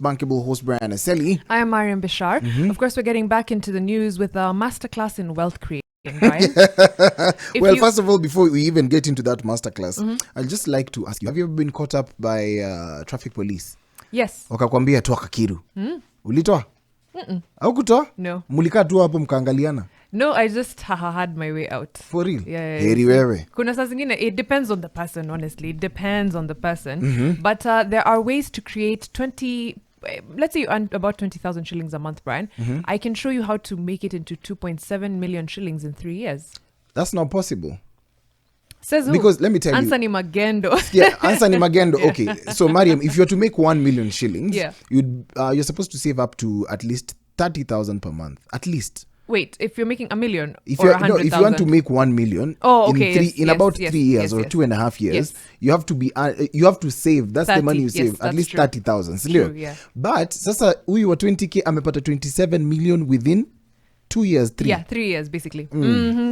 most bankable host, Brian Aseli. I am Mariam Bishar. Of course, we're getting back into the news with a masterclass in wealth creation. Right? First of all, before we even get into that masterclass, I'd just like to ask you, have you ever been caught up by traffic police? Yes. Wakakwambia toa kakiru. Ulitoa? Au kutoa? No. Mulika tu hapo mkaangaliana? No, I just had my way out. For real? Yeah. Heri wewe. Kuna saa zingine, it depends on the person, honestly. It depends on the person. But there are ways to create 20... Let's say you earn about 20,000 shillings a month, Brian. I can show you how to make it into 2.7 million shillings in 3 years. That's not possible. Says who? Because let me tell Anthony Magendo. Yeah, Anthony Magendo. Okay. So, Mariam, if you're to make 1 million shillings, you're supposed to save up to at least 30,000 per month. At least. Wait, if you're making a million if or you 100,000? If you want to make 1 million in about 3 years or 2.5 years, you have to be you have to save. That's 30, the money you save. At least 30,000. True, yeah. But sasa huyu wa 20k amepata 27 million within 2 years, 3. Yeah, 3 years basically.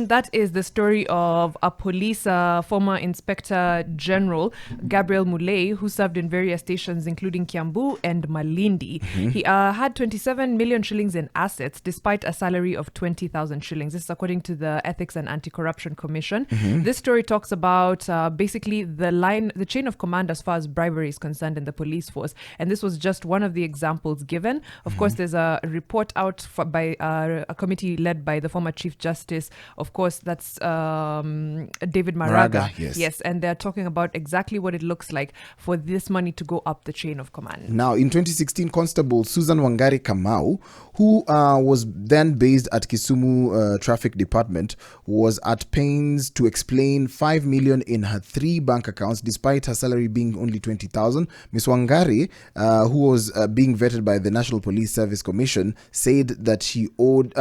That is the story of a police former Inspector General, Gabriel Mulei, who served in various stations including Kiambu and Malindi. He had 27 million shillings in assets despite a salary of 20,000 shillings. This is according to the Ethics and Anti-Corruption Commission. This story talks about basically the chain of command as far as bribery is concerned in the police force. And this was just one of the examples given. Of course, there's a report out by a committee led by the former Chief Justice. Of course, that's David Maraga. Yes, and they're talking about exactly what it looks like for this money to go up the chain of command. Now, in 2016, Constable Susan Wangari Kamau, who was then based at Kisumu Traffic Department, was at pains to explain 5 million in her 3 bank accounts, despite her salary being only 20,000. Ms. Wangari, who was being vetted by the National Police Service Commission, said that she owned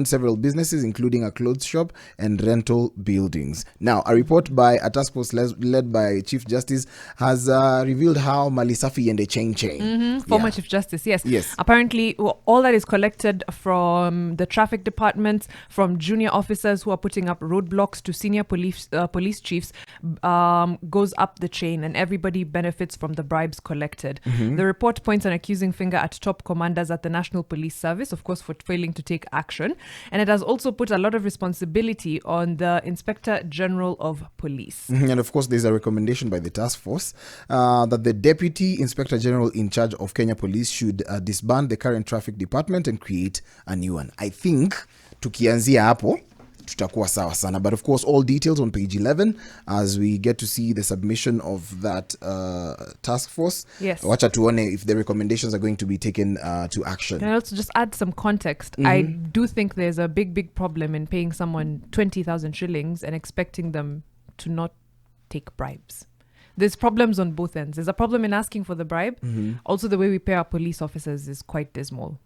several businesses, including a clothes shop and rental buildings. Now, a report by a task force led by Chief Justice has revealed how Malisafi and the chain. Former Chief Justice, yes. Apparently, all that is collected from the traffic departments, from junior officers who are putting up roadblocks to senior police chiefs, goes up the chain, and everybody benefits from the bribes collected. The report points an accusing finger at top commanders at the National Police Service, of course, for failing to take action. And it has also put a lot of responsibility on the Inspector General of Police. And of course, there's a recommendation by the task force that the Deputy Inspector General in charge of Kenya Police should disband the current traffic department and create a new one. I think tukianzia hapo tutakuwa sawa sana. But of course, all details on page 11 as we get to see the submission of that task force. Yes. Wacha tuone if the recommendations are going to be taken to action. Can I also just add some context? I do think there's a big problem in paying someone 20,000 shillings and expecting them to not take bribes. There's problems on both ends. There's a problem in asking for the bribe. Also, the way we pay our police officers is quite dismal.